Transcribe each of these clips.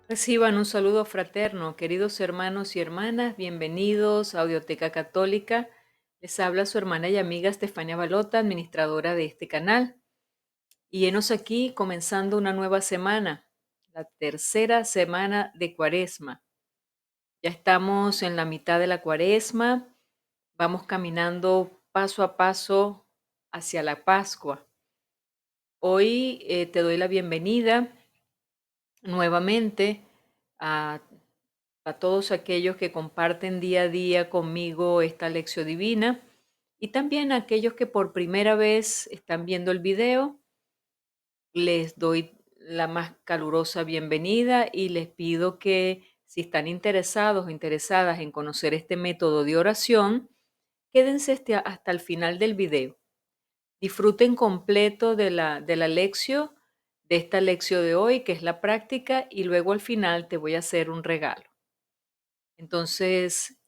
Reciban un saludo fraterno, queridos hermanos y hermanas, bienvenidos a Audioteca Católica. Les habla su hermana y amiga Estefania Balota, administradora de este canal. Y henos aquí comenzando una nueva semana, la tercera semana de Cuaresma. Ya estamos en la mitad de la Cuaresma, vamos caminando paso a paso hacia la Pascua. Hoy te doy la bienvenida nuevamente a todos aquellos que comparten día a día conmigo esta lección divina y también a aquellos que por primera vez están viendo el video. Les doy la más calurosa bienvenida y les pido que si están interesados o interesadas en conocer este método de oración, quédense hasta el final del video. Disfruten completo de la lección, de esta lección de hoy, que es la práctica, y luego al final te voy a hacer un regalo. Entonces,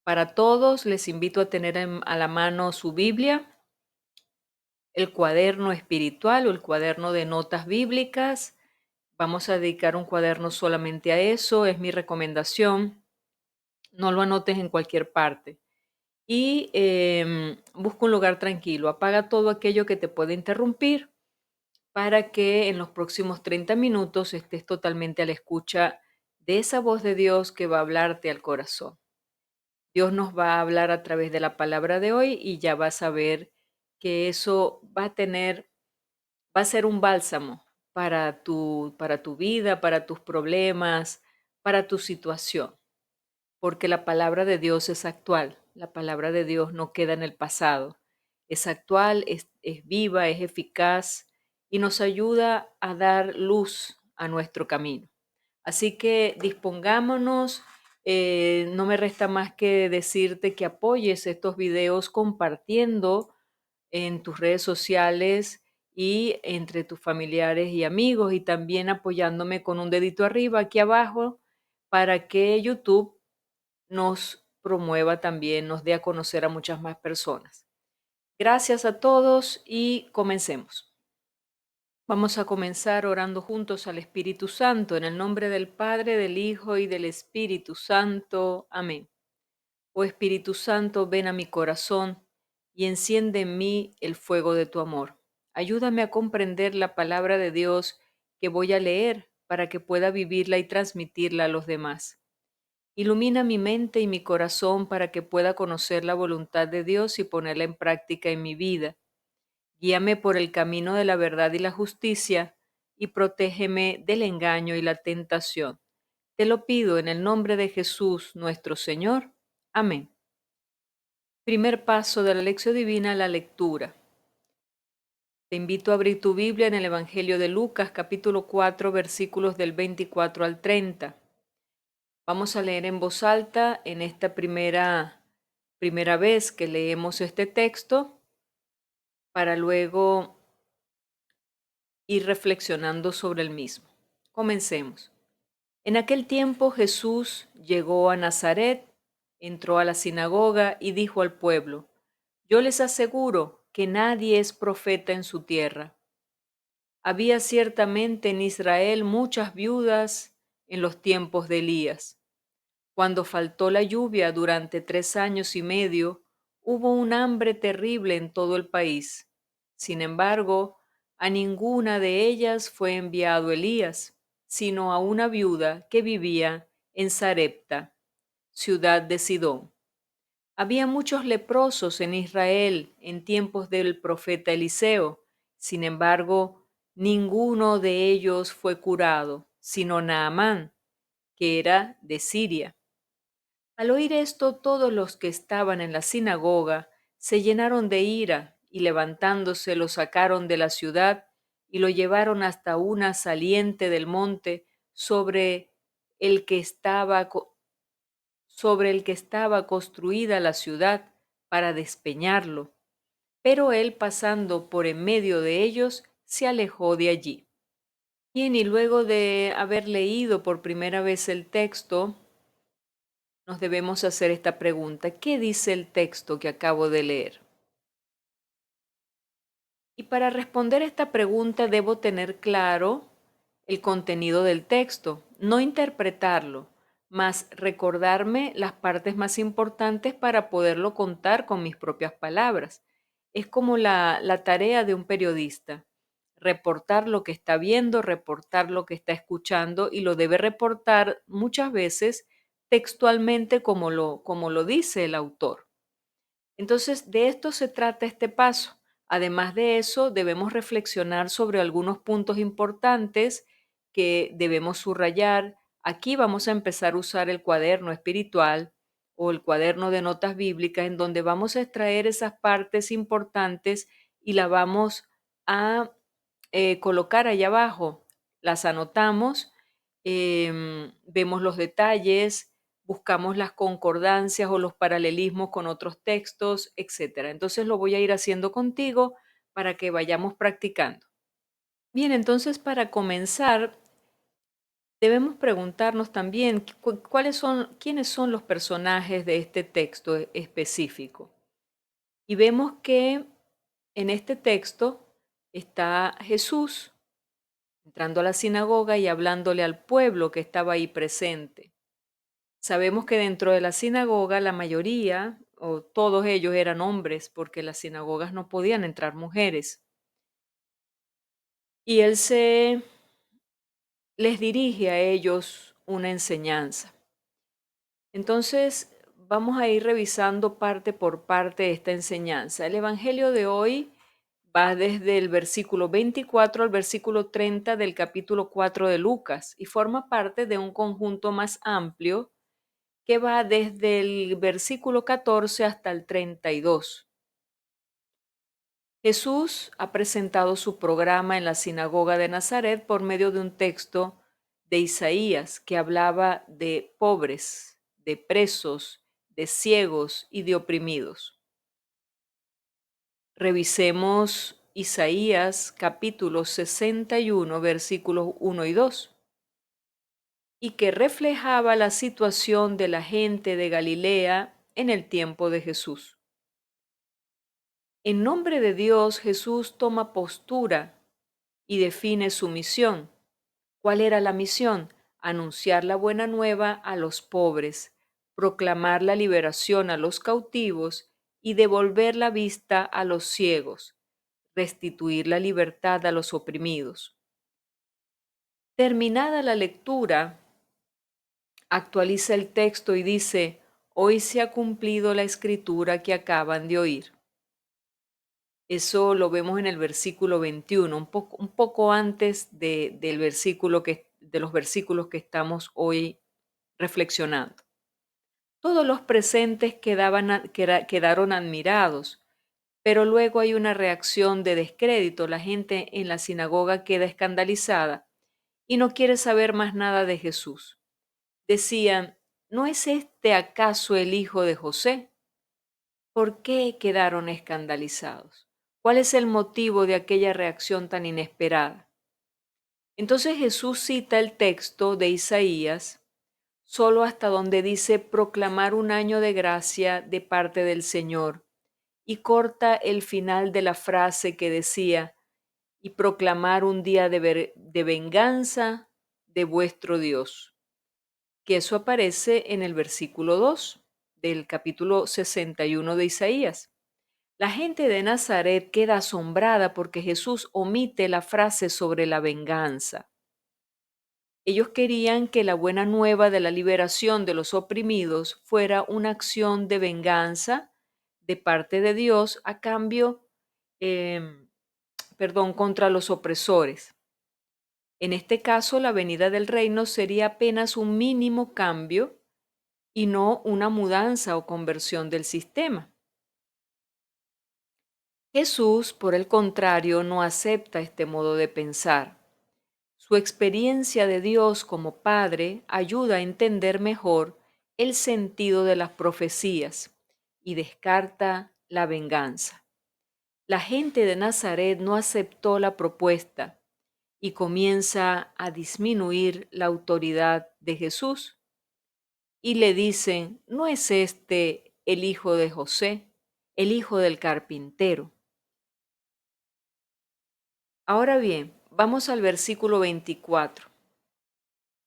para todos les invito a tener a la mano su Biblia, el cuaderno espiritual o el cuaderno de notas bíblicas. Vamos a dedicar un cuaderno solamente a eso, es mi recomendación. No lo anotes en cualquier parte. Y busca un lugar tranquilo, apaga todo aquello que te puede interrumpir para que en los próximos 30 minutos estés totalmente a la escucha de esa voz de Dios que va a hablarte al corazón. Dios nos va a hablar a través de la palabra de hoy y ya vas a ver que eso va a ser un bálsamo para tu vida, para tus problemas, para tu situación, porque la palabra de Dios es actual, la palabra de Dios no queda en el pasado, es actual, es viva, es eficaz y nos ayuda a dar luz a nuestro camino. Así que dispongámonos. No me resta más que decirte que apoyes estos videos compartiendo en tus redes sociales y entre tus familiares y amigos, y también apoyándome con un dedito arriba aquí abajo para que YouTube nos promueva también, nos dé a conocer a muchas más personas. Gracias a todos y comencemos. Vamos a comenzar orando juntos al Espíritu Santo, en el nombre del Padre, del Hijo y del Espíritu Santo. Amén. Oh Espíritu Santo, ven a mi corazón y enciende en mí el fuego de tu amor. Ayúdame a comprender la palabra de Dios que voy a leer para que pueda vivirla y transmitirla a los demás. Ilumina mi mente y mi corazón para que pueda conocer la voluntad de Dios y ponerla en práctica en mi vida. Guíame por el camino de la verdad y la justicia, y protégeme del engaño y la tentación. Te lo pido en el nombre de Jesús nuestro Señor. Amén. Primer paso de la lección divina, la lectura. Te invito a abrir tu Biblia en el Evangelio de Lucas, capítulo 4, versículos del 24 al 30. Vamos a leer en voz alta en esta primera vez que leemos este texto, para luego ir reflexionando sobre el mismo. Comencemos. En aquel tiempo Jesús llegó a Nazaret, entró a la sinagoga y dijo al pueblo: Yo les aseguro que nadie es profeta en su tierra. Había ciertamente en Israel muchas viudas en los tiempos de Elías. Cuando faltó la lluvia durante 3 años y medio, hubo un hambre terrible en todo el país. Sin embargo, a ninguna de ellas fue enviado Elías, sino a una viuda que vivía en Sarepta, ciudad de Sidón. Había muchos leprosos en Israel en tiempos del profeta Eliseo. Sin embargo, ninguno de ellos fue curado, sino Naamán, que era de Siria. Al oír esto, todos los que estaban en la sinagoga se llenaron de ira y levantándose lo sacaron de la ciudad y lo llevaron hasta una saliente del monte el que estaba, sobre el que estaba construida la ciudad para despeñarlo. Pero él, pasando por en medio de ellos, se alejó de allí. Bien, y luego de haber leído por primera vez el texto, nos debemos hacer esta pregunta: ¿qué dice el texto que acabo de leer? Y para responder esta pregunta debo tener claro el contenido del texto, no interpretarlo, mas recordarme las partes más importantes para poderlo contar con mis propias palabras. Es como la tarea de un periodista, reportar lo que está viendo, reportar lo que está escuchando y lo debe reportar muchas veces textualmente como lo dice el autor. Entonces, de esto se trata este paso. Además de eso, debemos reflexionar sobre algunos puntos importantes que debemos subrayar. Aquí vamos a empezar a usar el cuaderno espiritual o el cuaderno de notas bíblicas, en donde vamos a extraer esas partes importantes y la vamos a colocar allá abajo. Las anotamos, vemos los detalles, buscamos las concordancias o los paralelismos con otros textos, etcétera. Entonces lo voy a ir haciendo contigo para que vayamos practicando. Bien, entonces para comenzar, debemos preguntarnos también quiénes son los personajes de este texto específico. Y vemos que en este texto está Jesús entrando a la sinagoga y hablándole al pueblo que estaba ahí presente. Sabemos que dentro de la sinagoga la mayoría o todos ellos eran hombres porque las sinagogas no podían entrar mujeres. Y él se les dirige a ellos una enseñanza. Entonces, vamos a ir revisando parte por parte esta enseñanza. El Evangelio de hoy va desde el versículo 24 al versículo 30 del capítulo 4 de Lucas y forma parte de un conjunto más amplio que va desde el versículo 14 hasta el 32. Jesús ha presentado su programa en la sinagoga de Nazaret por medio de un texto de Isaías que hablaba de pobres, de presos, de ciegos y de oprimidos. Revisemos Isaías capítulo 61, versículos 1 y 2, y que reflejaba la situación de la gente de Galilea en el tiempo de Jesús. En nombre de Dios, Jesús toma postura y define su misión. ¿Cuál era la misión? Anunciar la buena nueva a los pobres, proclamar la liberación a los cautivos y devolver la vista a los ciegos, restituir la libertad a los oprimidos. Terminada la lectura, actualiza el texto y dice, hoy se ha cumplido la escritura que acaban de oír. Eso lo vemos en el versículo 21, un poco antes del de los versículos que estamos hoy reflexionando. Todos los presentes quedaron admirados, pero luego hay una reacción de descrédito. La gente en la sinagoga queda escandalizada y no quiere saber más nada de Jesús. Decían, ¿no es este acaso el hijo de José? ¿Por qué quedaron escandalizados? ¿Cuál es el motivo de aquella reacción tan inesperada? Entonces Jesús cita el texto de Isaías solo hasta donde dice proclamar un año de gracia de parte del Señor y corta el final de la frase que decía y proclamar un día de venganza de vuestro Dios, que eso aparece en el versículo 2 del capítulo 61 de Isaías. La gente de Nazaret queda asombrada porque Jesús omite la frase sobre la venganza. Ellos querían que la buena nueva de la liberación de los oprimidos fuera una acción de venganza de parte de Dios a cambio, contra los opresores. En este caso, la venida del reino sería apenas un mínimo cambio y no una mudanza o conversión del sistema. Jesús, por el contrario, no acepta este modo de pensar. Su experiencia de Dios como Padre ayuda a entender mejor el sentido de las profecías y descarta la venganza. La gente de Nazaret no aceptó la propuesta y comienza a disminuir la autoridad de Jesús y le dicen, ¿no es este el hijo de José, el hijo del carpintero? Ahora bien, Vamos al versículo 24,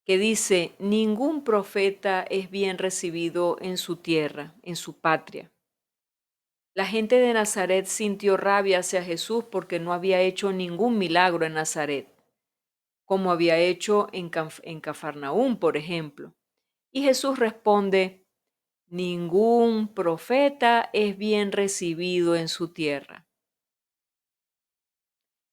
que dice, ningún profeta es bien recibido en su tierra, en su patria. La gente de Nazaret sintió rabia hacia Jesús porque no había hecho ningún milagro en Nazaret, como había hecho en Cafarnaúm, por ejemplo. Y Jesús responde, ningún profeta es bien recibido en su tierra.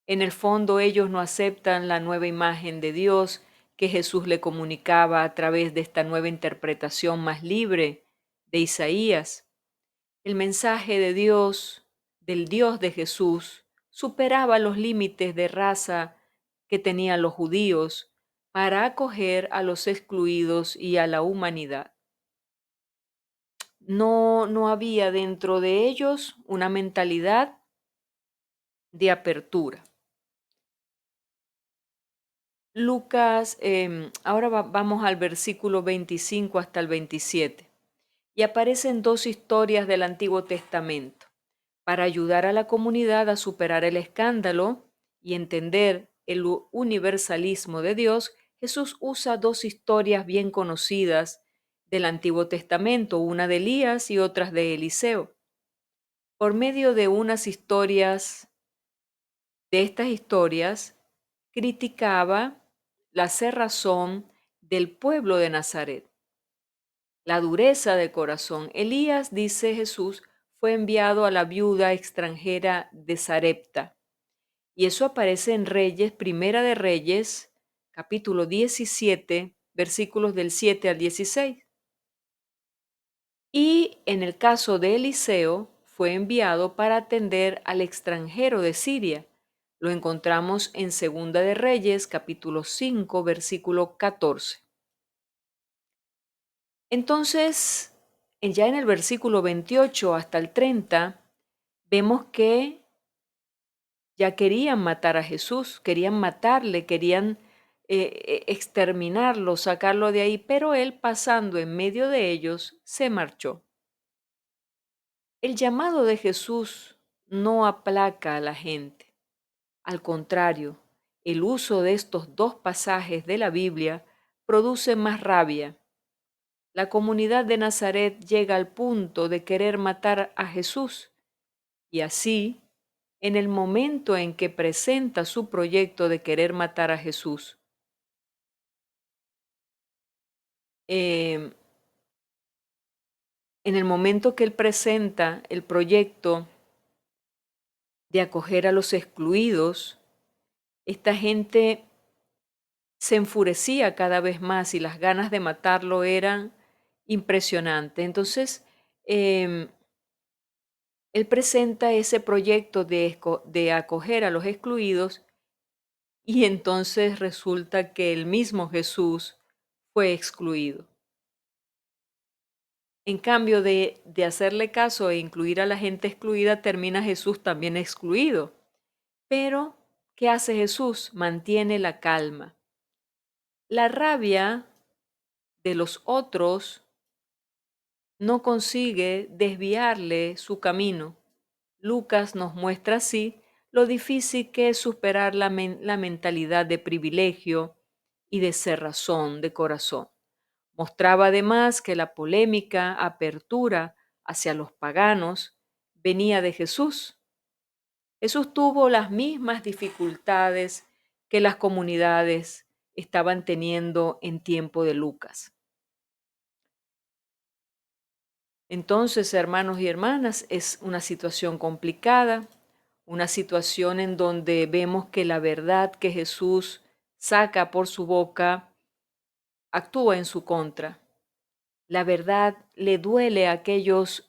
En el fondo ellos no aceptan la nueva imagen de Dios que Jesús le comunicaba a través de esta nueva interpretación más libre de Isaías. El mensaje de Dios, del Dios de Jesús, superaba los límites de raza que tenían los judíos para acoger a los excluidos y a la humanidad. No había dentro de ellos una mentalidad de apertura. Lucas, ahora vamos al versículo 25 hasta el 27. Y aparecen dos historias del Antiguo Testamento. Para ayudar a la comunidad a superar el escándalo y entender el universalismo de Dios, Jesús usa dos historias bien conocidas del Antiguo Testamento, una de Elías y otras de Eliseo. Por medio de estas historias, criticaba la cerrazón del pueblo de Nazaret, la dureza de corazón. Elías, dice Jesús, fue enviado a la viuda extranjera de Sarepta. Y eso aparece en Reyes, Primera de Reyes, capítulo 17, versículos del 7 al 16. Y en el caso de Eliseo, fue enviado para atender al extranjero de Siria. Lo encontramos en Segunda de Reyes, capítulo 5, versículo 14. Entonces, ya en el versículo 28 hasta el 30, vemos que ya querían matar a Jesús, querían matarle, querían exterminarlo, sacarlo de ahí, pero él, pasando en medio de ellos, se marchó. El llamado de Jesús no aplaca a la gente. Al contrario, el uso de estos dos pasajes de la Biblia produce más rabia. La comunidad de Nazaret llega al punto de querer matar a Jesús y así, en el momento en que presenta su proyecto de querer matar a Jesús, en el momento que él presenta el proyecto de acoger a los excluidos, esta gente se enfurecía cada vez más y las ganas de matarlo eran impresionantes. Entonces, em, él presenta ese proyecto de acoger a los excluidos y entonces resulta que el mismo Jesús fue excluido. En cambio de hacerle caso e incluir a la gente excluida, termina Jesús también excluido. Pero, ¿qué hace Jesús? Mantiene la calma. La rabia de los otros no consigue desviarle su camino. Lucas nos muestra así lo difícil que es superar la mentalidad de privilegio y de cerrazón de corazón. Mostraba además que la polémica apertura hacia los paganos venía de Jesús. Jesús tuvo las mismas dificultades que las comunidades estaban teniendo en tiempo de Lucas. Entonces, hermanos y hermanas, es una situación complicada, una situación en donde vemos que la verdad que Jesús saca por su boca actúa en su contra. La verdad le duele a aquellos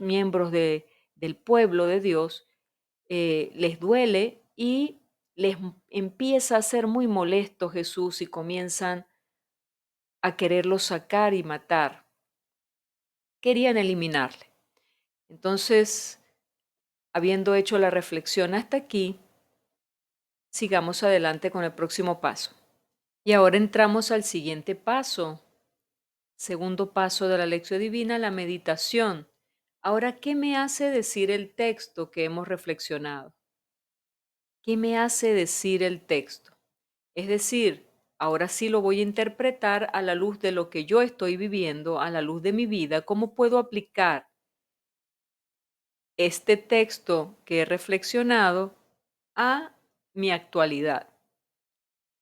miembros del pueblo de Dios, les duele y les empieza a ser muy molesto Jesús y comienzan a quererlo sacar y matar. Querían eliminarle. Entonces, habiendo hecho la reflexión hasta aquí, sigamos adelante con el próximo paso. Y ahora entramos al siguiente paso, segundo paso de la lección divina, la meditación. Ahora, ¿qué me hace decir el texto que hemos reflexionado? ¿Qué me hace decir el texto? Es decir, ahora sí lo voy a interpretar a la luz de lo que yo estoy viviendo, a la luz de mi vida, cómo puedo aplicar este texto que he reflexionado a mi actualidad,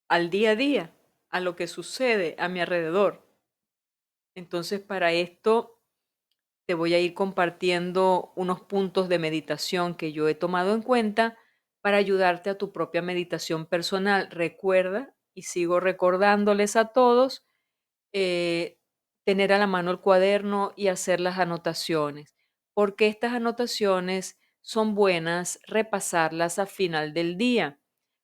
al día a día, a lo que sucede a mi alrededor. Entonces, para esto te voy a ir compartiendo unos puntos de meditación que yo he tomado en cuenta para ayudarte a tu propia meditación personal. Recuerda, y sigo recordándoles a todos, eh, tener a la mano el cuaderno y hacer las anotaciones, porque estas anotaciones son buenas repasarlas a final del día,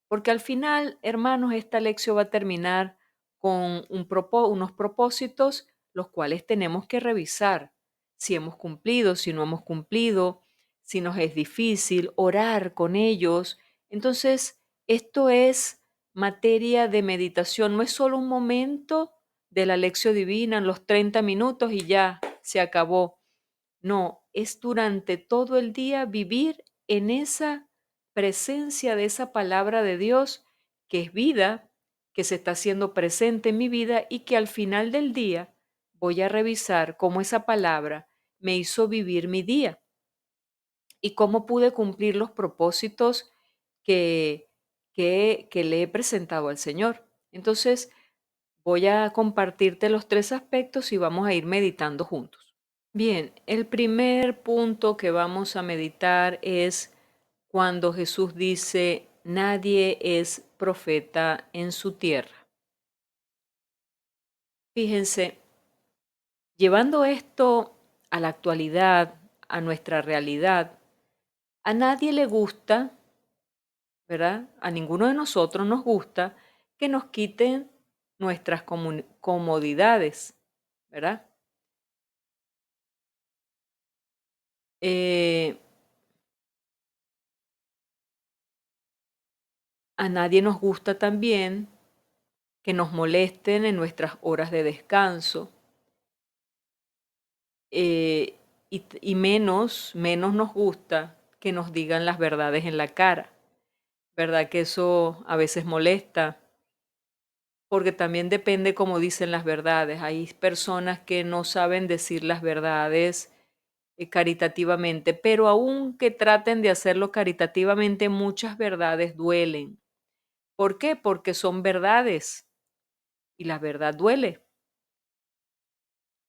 porque al final, hermanos, esta lección va a terminar con unos propósitos los cuales tenemos que revisar, si hemos cumplido, si no hemos cumplido, si nos es difícil, orar con ellos. Entonces, esto es materia de meditación, no es solo un momento de la lección divina en los 30 minutos y ya se acabó. No, es durante todo el día vivir en esa presencia de esa palabra de Dios que es vida, que se está haciendo presente en mi vida y que al final del día voy a revisar cómo esa palabra me hizo vivir mi día y cómo pude cumplir los propósitos que, que le he presentado al Señor. Entonces, voy a compartirte los tres aspectos y vamos a ir meditando juntos. Bien, el primer punto que vamos a meditar es cuando Jesús dice, nadie es profeta en su tierra. Fíjense, llevando esto a la actualidad, a nuestra realidad, a nadie le gusta, ¿verdad? A ninguno de nosotros nos gusta que nos quiten nuestras comodidades, ¿verdad? Eh, a nadie nos gusta también que nos molesten en nuestras horas de descanso, eh, y menos nos gusta que nos digan las verdades en la cara, ¿verdad? Que eso a veces molesta, porque también depende cómo dicen las verdades. Hay personas que no saben decir las verdades caritativamente, pero aunque traten de hacerlo caritativamente, muchas verdades duelen. ¿Por qué? Porque son verdades y la verdad duele.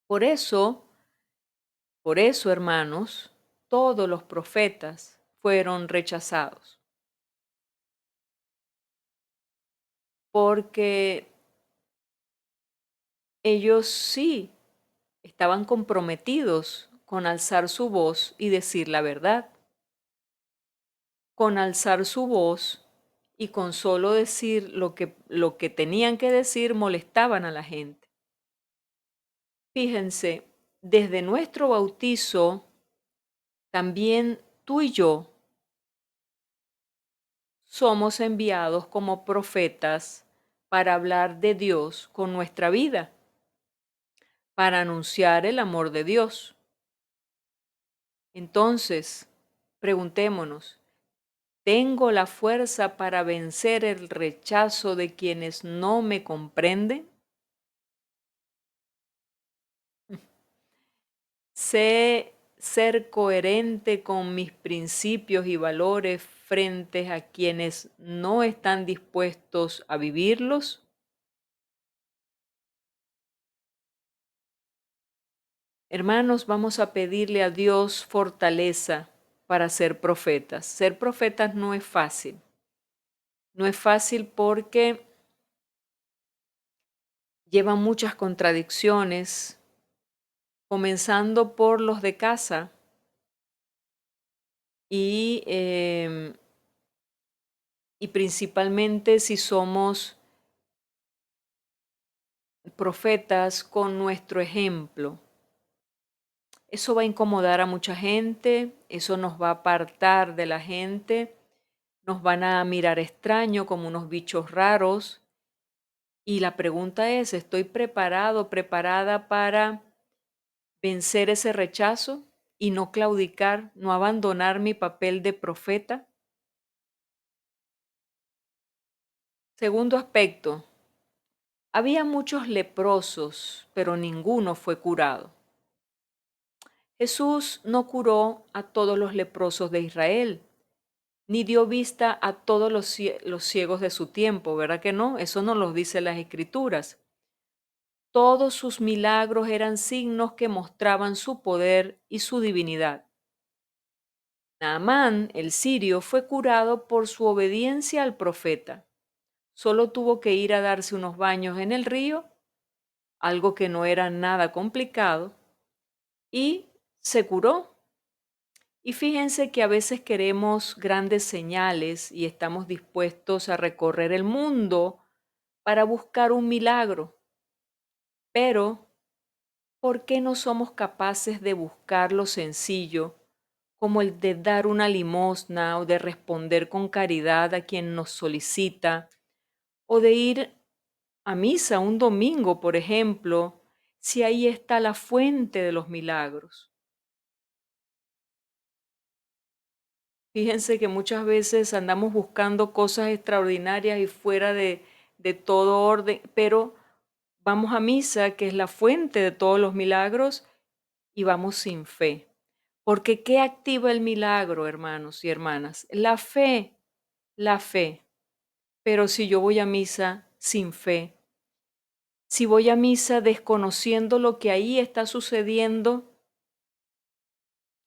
Por eso, por eso, hermanos, todos los profetas fueron rechazados, porque ellos sí estaban comprometidos con alzar su voz y decir la verdad, con alzar su voz y con solo decir lo que tenían que decir molestaban a la gente. Fíjense, desde nuestro bautizo, también tú y yo somos enviados como profetas para hablar de Dios con nuestra vida, para anunciar el amor de Dios. Entonces, preguntémonos, ¿tengo la fuerza para vencer el rechazo de quienes no me comprenden? ¿Sé ser coherente con mis principios y valores frente a quienes no están dispuestos a vivirlos? Hermanos, vamos a pedirle a Dios fortaleza para ser profetas. Ser profetas no es fácil. No es fácil porque lleva muchas contradicciones, comenzando por los de casa y, y principalmente si somos profetas con nuestro ejemplo. Eso va a incomodar a mucha gente, eso nos va a apartar de la gente, nos van a mirar extraño como unos bichos raros. Y la pregunta es, ¿estoy preparado, preparada para vencer ese rechazo y no claudicar, no abandonar mi papel de profeta? Segundo aspecto, había muchos leprosos, pero ninguno fue curado. Jesús no curó a todos los leprosos de Israel, ni dio vista a todos los ciegos de su tiempo, ¿verdad que no? Eso nos lo dice las Escrituras. Todos sus milagros eran signos que mostraban su poder y su divinidad. Naamán, el sirio, fue curado por su obediencia al profeta. Solo tuvo que ir a darse unos baños en el río, algo que no era nada complicado, y se curó. Y fíjense que a veces queremos grandes señales y estamos dispuestos a recorrer el mundo para buscar un milagro. Pero, ¿por qué no somos capaces de buscar lo sencillo, como el de dar una limosna o de responder con caridad a quien nos solicita, o de ir a misa un domingo, por ejemplo, si ahí está la fuente de los milagros? Fíjense que muchas veces andamos buscando cosas extraordinarias y fuera de todo orden, pero vamos a misa, que es la fuente de todos los milagros, y vamos sin fe. Porque ¿qué activa el milagro, hermanos y hermanas? La fe, la fe. Pero si yo voy a misa sin fe, si voy a misa desconociendo lo que ahí está sucediendo,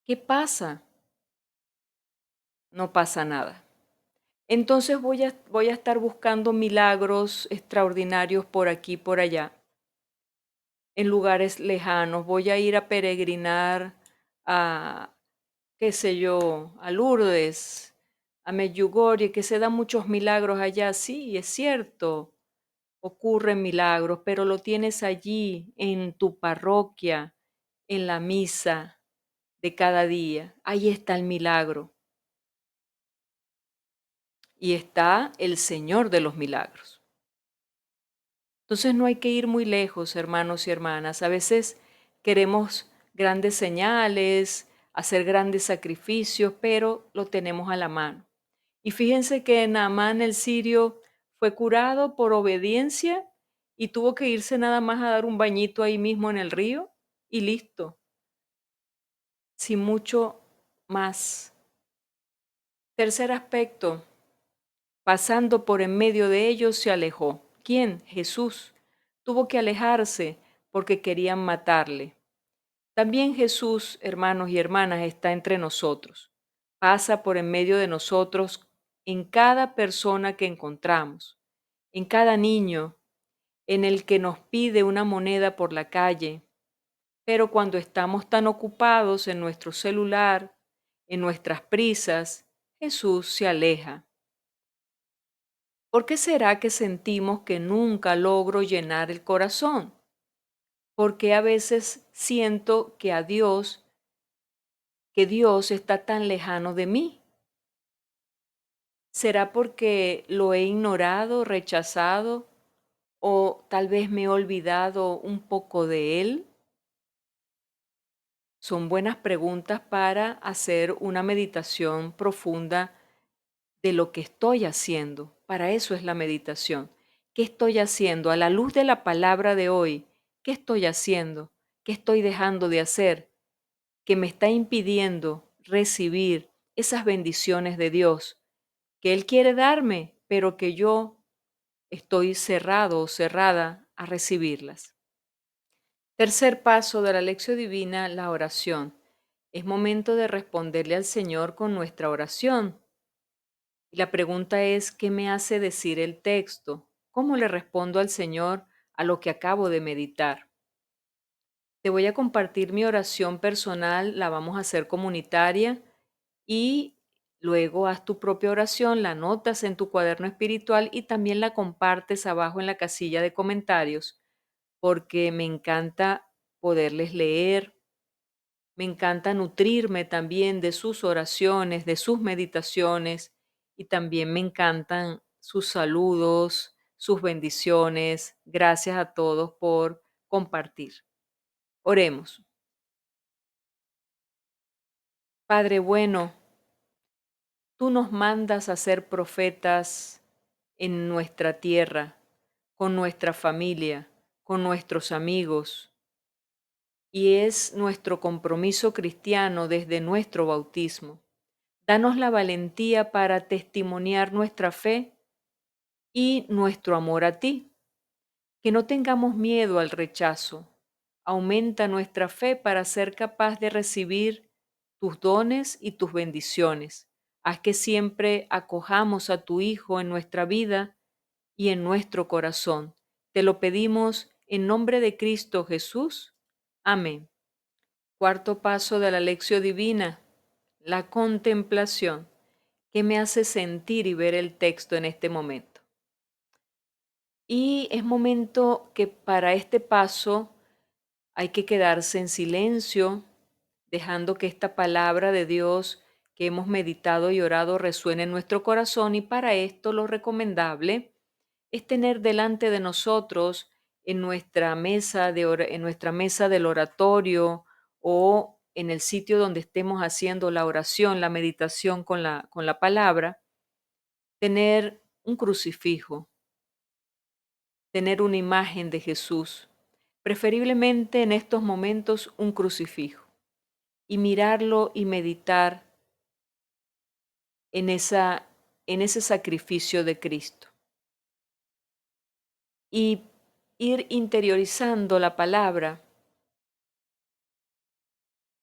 ¿qué pasa? No pasa nada. Entonces voy a estar buscando milagros extraordinarios por aquí, por allá, en lugares lejanos. Voy a ir a peregrinar a, qué sé yo, a Lourdes, a Medjugorje, que se dan muchos milagros allá. Sí, es cierto, ocurren milagros, pero lo tienes allí, en tu parroquia, en la misa de cada día. Ahí está el milagro. Y está el Señor de los milagros. Entonces no hay que ir muy lejos, hermanos y hermanas. A veces queremos grandes señales, hacer grandes sacrificios, pero lo tenemos a la mano. Y fíjense que Naamán el sirio fue curado por obediencia y tuvo que irse nada más a dar un bañito ahí mismo en el río y listo, sin mucho más. Tercer aspecto, pasando por en medio de ellos se alejó. ¿Quién? Jesús. Tuvo que alejarse porque querían matarle. También Jesús, hermanos y hermanas, está entre nosotros. Pasa por en medio de nosotros en cada persona que encontramos, en cada niño, en el que nos pide una moneda por la calle. Pero cuando estamos tan ocupados en nuestro celular, en nuestras prisas, Jesús se aleja. ¿Por qué será que sentimos que nunca logro llenar el corazón? Porque a veces siento que Dios está tan lejano de mí. ¿Será porque lo he ignorado, rechazado o tal vez me he olvidado un poco de Él? Son buenas preguntas para hacer una meditación profunda de lo que estoy haciendo. Para eso es la meditación. ¿Qué estoy haciendo? A la luz de la palabra de hoy, ¿qué estoy haciendo? ¿Qué estoy dejando de hacer? Que me está impidiendo recibir esas bendiciones de Dios que Él quiere darme, pero que yo estoy cerrado o cerrada a recibirlas. Tercer paso de la lección divina, la oración. Es momento de responderle al Señor con nuestra oración. Y la pregunta es, ¿qué me hace decir el texto? ¿Cómo le respondo al Señor a lo que acabo de meditar? Te voy a compartir mi oración personal, la vamos a hacer comunitaria y luego haz tu propia oración, la anotas en tu cuaderno espiritual y también la compartes abajo en la casilla de comentarios, porque me encanta poderles leer, me encanta nutrirme también de sus oraciones, de sus meditaciones y también me encantan sus saludos, sus bendiciones. Gracias a todos por compartir. Oremos. Padre bueno, tú nos mandas a ser profetas en nuestra tierra, con nuestra familia, con nuestros amigos. Y es nuestro compromiso cristiano desde nuestro bautismo. Danos la valentía para testimoniar nuestra fe y nuestro amor a ti. Que no tengamos miedo al rechazo. Aumenta nuestra fe para ser capaz de recibir tus dones y tus bendiciones. Haz que siempre acojamos a tu Hijo en nuestra vida y en nuestro corazón. Te lo pedimos en nombre de Cristo Jesús. Amén. Cuarto paso de la lección divina, la contemplación. ¿Qué me hace sentir y ver el texto en este momento? Y es momento que para este paso hay que quedarse en silencio, dejando que esta palabra de Dios que hemos meditado y orado resuene en nuestro corazón, y para esto lo recomendable es tener delante de nosotros en nuestra mesa en nuestra mesa del oratorio o en el sitio donde estemos haciendo la oración, la meditación con la palabra, tener un crucifijo, tener una imagen de Jesús, preferiblemente en estos momentos un crucifijo, y mirarlo y meditar en en ese sacrificio de Cristo. Y ir interiorizando la palabra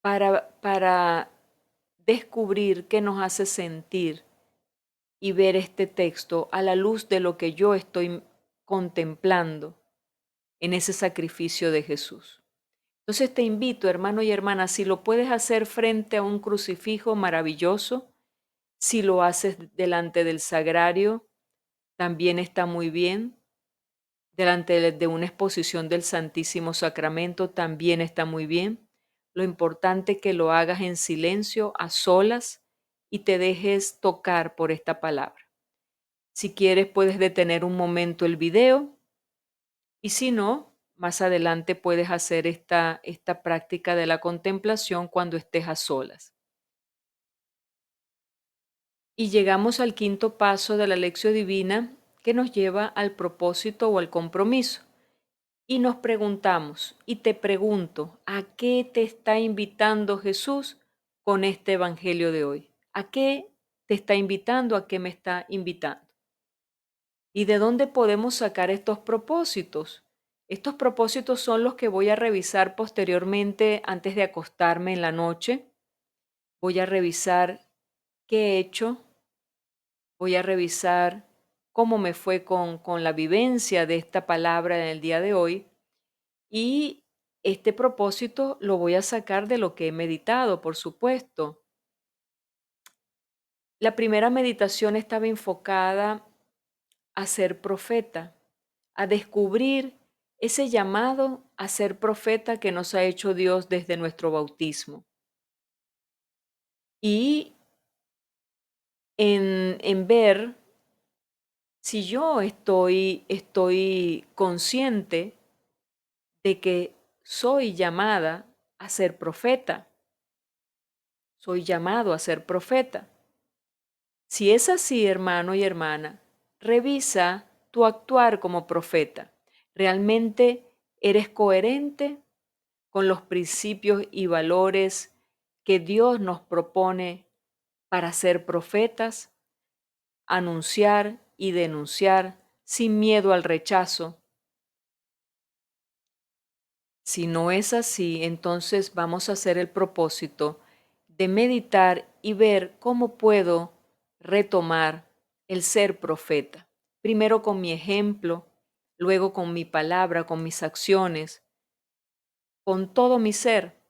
para descubrir qué nos hace sentir y ver este texto a la luz de lo que yo estoy contemplando en ese sacrificio de Jesús. Entonces te invito, hermano y hermana, si lo puedes hacer frente a un crucifijo maravilloso, si lo haces delante del sagrario, también está muy bien. Delante de una exposición del Santísimo Sacramento también está muy bien. Lo importante es que lo hagas en silencio, a solas, y te dejes tocar por esta palabra. Si quieres, puedes detener un momento el video, y si no, más adelante puedes hacer esta práctica de la contemplación cuando estés a solas. Y llegamos al quinto paso de la lección divina, que nos lleva al propósito o al compromiso. Y nos preguntamos, y te pregunto, ¿a qué te está invitando Jesús con este evangelio de hoy? ¿A qué te está invitando? ¿A qué me está invitando? ¿Y de dónde podemos sacar estos propósitos? Estos propósitos son los que voy a revisar posteriormente antes de acostarme en la noche. Voy a revisar qué he hecho, voy a revisar cómo me fue con la vivencia de esta palabra en el día de hoy. Y este propósito lo voy a sacar de lo que he meditado, por supuesto. La primera meditación estaba enfocada a ser profeta, a descubrir ese llamado a ser profeta que nos ha hecho Dios desde nuestro bautismo. Y en ver si yo estoy consciente de que soy llamada a ser profeta, soy llamado a ser profeta. Si es así, hermano y hermana, revisa tu actuar como profeta. ¿Realmente eres coherente con los principios y valores que Dios nos propone para ser profetas? Anunciar y denunciar sin miedo al rechazo. Si no es así, entonces vamos a hacer el propósito de meditar y ver cómo puedo retomar el ser profeta. Primero con mi ejemplo, luego con mi palabra, con mis acciones, con todo mi ser.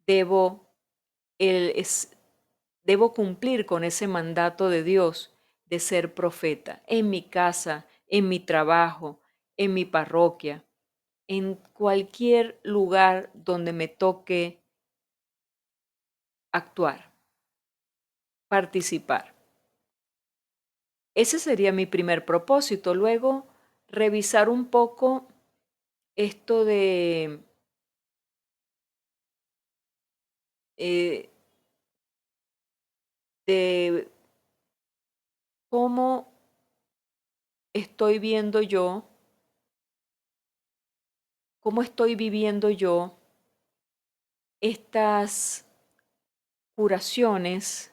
Debo, debo cumplir con ese mandato de Dios de ser profeta en mi casa, en mi trabajo, en mi parroquia, en cualquier lugar donde me toque actuar, participar. Ese sería mi primer propósito. Luego, revisar un poco esto eh, de cómo estoy viendo yo, cómo estoy viviendo yo estas curaciones,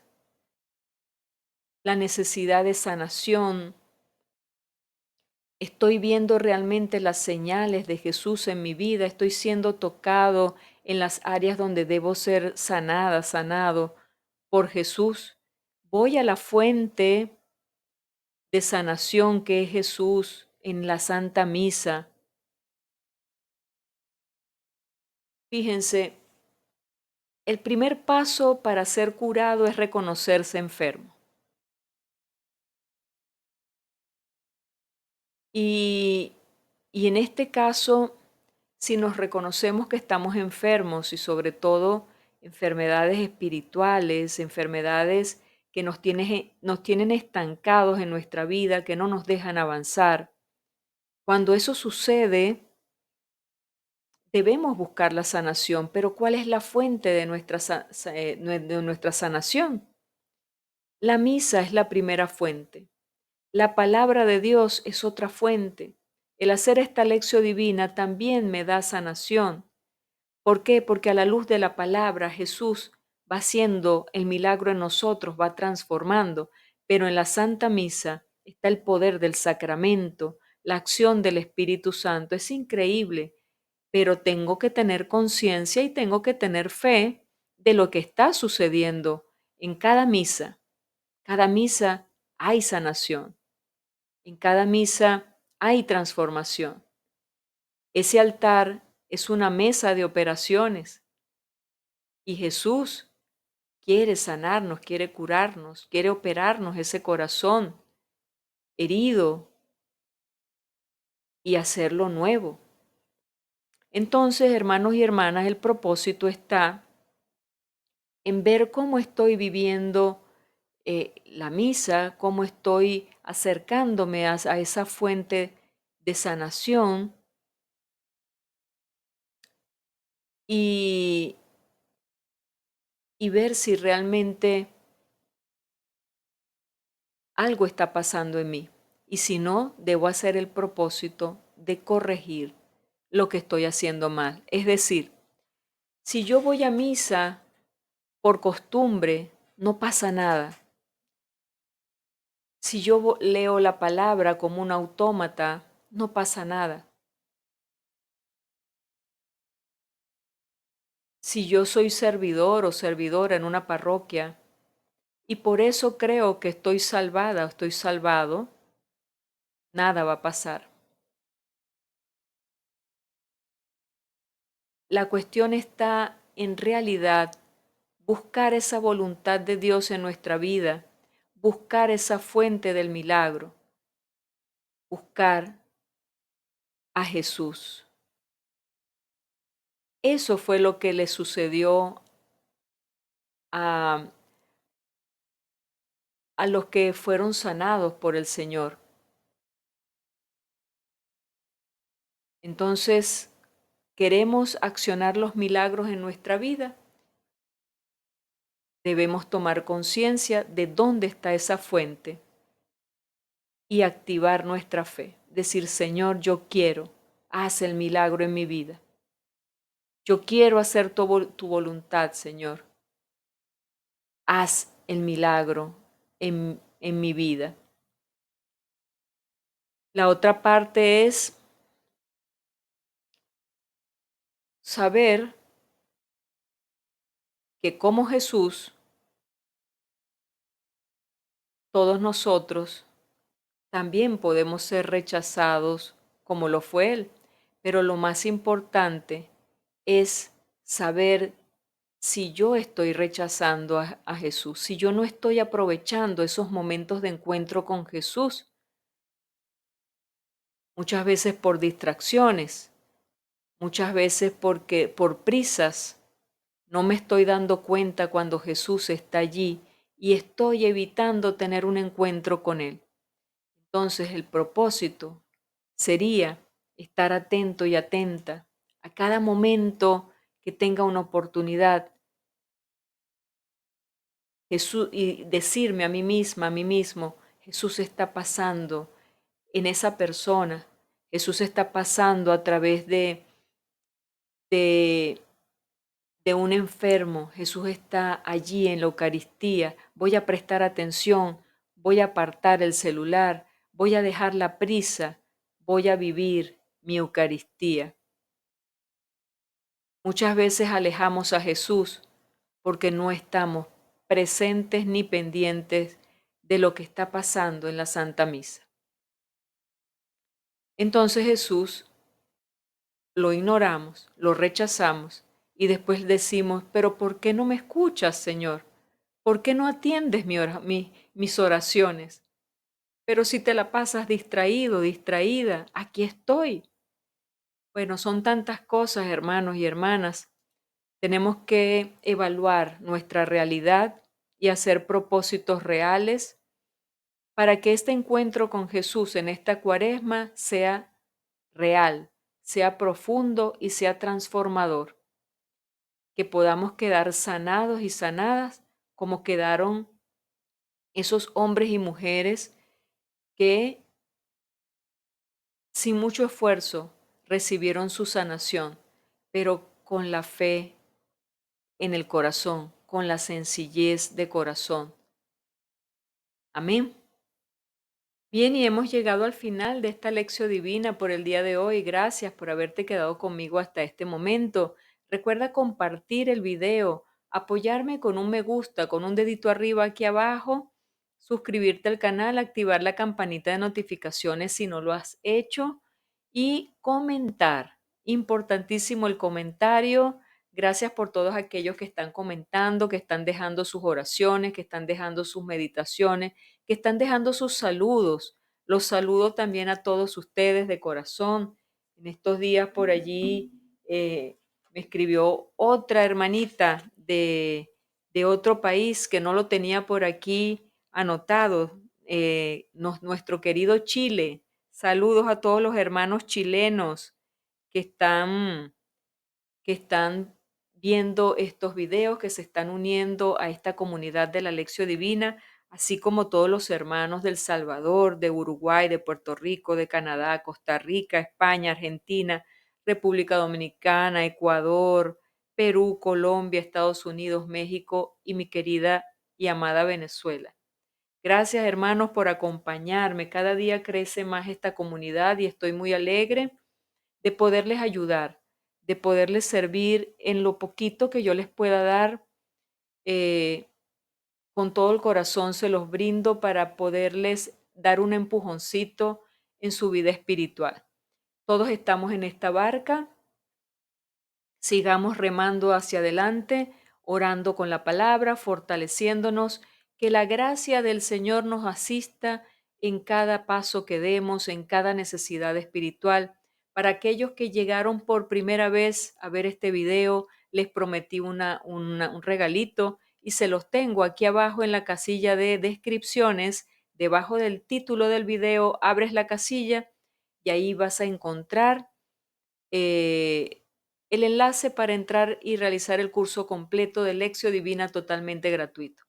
la necesidad de sanación. Estoy viendo realmente las señales de Jesús en mi vida, estoy siendo tocado en las áreas donde debo ser sanada, sanado por Jesús. Voy a la fuente de sanación que es Jesús en la Santa Misa. Fíjense, el primer paso para ser curado es reconocerse enfermo. Y, y en este caso, si nos reconocemos que estamos enfermos y sobre todo enfermedades espirituales, enfermedades que nos tienen estancados en nuestra vida, que no nos dejan avanzar, cuando eso sucede, debemos buscar la sanación, pero ¿cuál es la fuente de de nuestra sanación? La misa es la primera fuente. La palabra de Dios es otra fuente. El hacer esta lección divina también me da sanación. ¿Por qué? Porque a la luz de la palabra Jesús va haciendo el milagro en nosotros, va transformando, pero en la Santa Misa está el poder del sacramento, la acción del Espíritu Santo. Es increíble, pero tengo que tener conciencia y tengo que tener fe de lo que está sucediendo en cada misa. Cada misa hay sanación, en cada misa hay transformación. Ese altar es una mesa de operaciones y Jesús quiere sanarnos, quiere curarnos, quiere operarnos ese corazón herido y hacerlo nuevo. Entonces, hermanos y hermanas, el propósito está en ver cómo estoy viviendo la misa, cómo estoy acercándome a esa fuente de sanación y, y ver si realmente algo está pasando en mí. Y si no, debo hacer el propósito de corregir lo que estoy haciendo mal. Es decir, si yo voy a misa por costumbre, no pasa nada. Si yo leo la palabra como un autómata, no pasa nada. Si yo soy servidor o servidora en una parroquia y por eso creo que estoy salvada o estoy salvado, nada va a pasar. La cuestión está en realidad buscar esa voluntad de Dios en nuestra vida, buscar esa fuente del milagro, buscar a Jesús. Eso fue lo que le sucedió a, a los que fueron sanados por el Señor. Entonces, ¿queremos accionar los milagros en nuestra vida? Debemos tomar conciencia de dónde está esa fuente y activar nuestra fe. Decir, Señor, yo quiero, haz el milagro en mi vida. Yo quiero hacer tu voluntad, Señor. Haz el milagro en mi vida. La otra parte es saber que como Jesús, todos nosotros también podemos ser rechazados como lo fue Él. Pero lo más importante es saber si yo estoy rechazando a Jesús, si yo no estoy aprovechando esos momentos de encuentro con Jesús, muchas veces por distracciones, muchas veces porque por prisas, no me estoy dando cuenta cuando Jesús está allí y estoy evitando tener un encuentro con Él. Entonces el propósito sería estar atento y atenta a cada momento que tenga una oportunidad, Jesús, y decirme a mí misma, a mí mismo, Jesús está pasando en esa persona. Jesús está pasando a través de, de un enfermo. Jesús está allí en la Eucaristía. Voy a prestar atención, voy a apartar el celular, voy a dejar la prisa, voy a vivir mi Eucaristía. Muchas veces alejamos a Jesús porque no estamos presentes ni pendientes de lo que está pasando en la Santa Misa. Entonces Jesús lo ignoramos, lo rechazamos y después decimos, pero ¿por qué no me escuchas, Señor? ¿Por qué no atiendes mis oraciones? Pero si te la pasas distraído, distraída, aquí estoy. Bueno, son tantas cosas, hermanos y hermanas. Tenemos que evaluar nuestra realidad y hacer propósitos reales para que este encuentro con Jesús en esta cuaresma sea real, sea profundo y sea transformador. Que podamos quedar sanados y sanadas como quedaron esos hombres y mujeres que sin mucho esfuerzo recibieron su sanación, pero con la fe en el corazón, con la sencillez de corazón. Amén. Bien, y hemos llegado al final de esta lección divina por el día de hoy. Gracias por haberte quedado conmigo hasta este momento. Recuerda compartir el video, apoyarme con un me gusta, con un dedito arriba aquí abajo, suscribirte al canal, activar la campanita de notificaciones si no lo has hecho y comentar. Importantísimo el comentario. Gracias por todos aquellos que están comentando, que están dejando sus oraciones, que están dejando sus meditaciones, que están dejando sus saludos. Los saludo también a todos ustedes de corazón. En estos días por allí me escribió otra hermanita de otro país que no lo tenía por aquí anotado, nuestro querido Chile. Saludos a todos los hermanos chilenos que están que están viendo estos videos, que se están uniendo a esta comunidad de la Lección Divina, así como todos los hermanos del Salvador, de Uruguay, de Puerto Rico, de Canadá, Costa Rica, España, Argentina, República Dominicana, Ecuador, Perú, Colombia, Estados Unidos, México y mi querida y amada Venezuela. Gracias, hermanos, por acompañarme. Cada día crece más esta comunidad y estoy muy alegre de poderles ayudar, de poderles servir en lo poquito que yo les pueda dar. eh, con todo el corazón se los brindo para poderles dar un empujoncito en su vida espiritual. Todos estamos en esta barca. Sigamos remando hacia adelante, orando con la palabra, fortaleciéndonos, que la gracia del Señor nos asista en cada paso que demos, en cada necesidad espiritual. Para aquellos que llegaron por primera vez a ver este video, les prometí un regalito y se los tengo aquí abajo en la casilla de descripciones. Debajo del título del video, abres la casilla y ahí vas a encontrar eh, el enlace para entrar y realizar el curso completo de Lección Divina totalmente gratuito.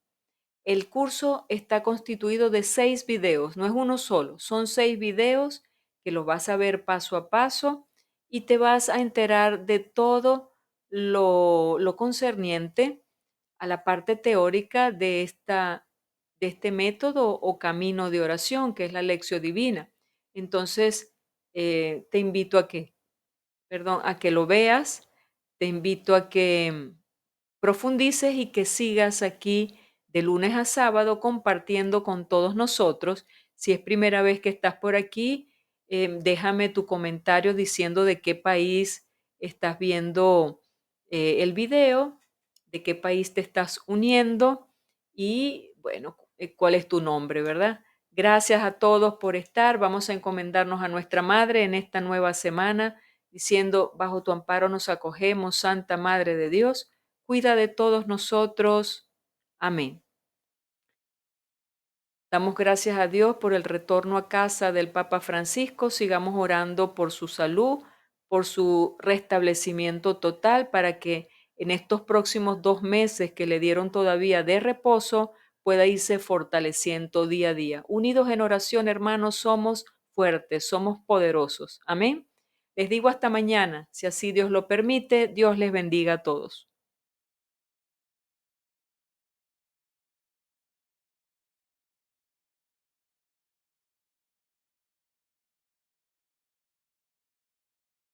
El curso está constituido de 6 videos, no es uno solo, son 6 videos que los vas a ver paso a paso y te vas a enterar de todo lo concerniente a la parte teórica de este método o camino de oración, que es la Lección Divina. Entonces, te invito a que lo veas, te invito a que profundices y que sigas aquí de lunes a sábado compartiendo con todos nosotros. Si es primera vez que estás por aquí, déjame tu comentario diciendo de qué país estás viendo el video, de qué país te estás uniendo y, bueno, cuál es tu nombre, ¿verdad? Gracias a todos por estar. Vamos a encomendarnos a nuestra Madre en esta nueva semana, diciendo, bajo tu amparo nos acogemos, Santa Madre de Dios, cuida de todos nosotros. Amén. Damos gracias a Dios por el retorno a casa del Papa Francisco. Sigamos orando por su salud, por su restablecimiento total, para que en estos próximos 2 meses que le dieron todavía de reposo, pueda irse fortaleciendo día a día. Unidos en oración, hermanos, somos fuertes, somos poderosos. Amén. Les digo hasta mañana, si así Dios lo permite. Dios les bendiga a todos.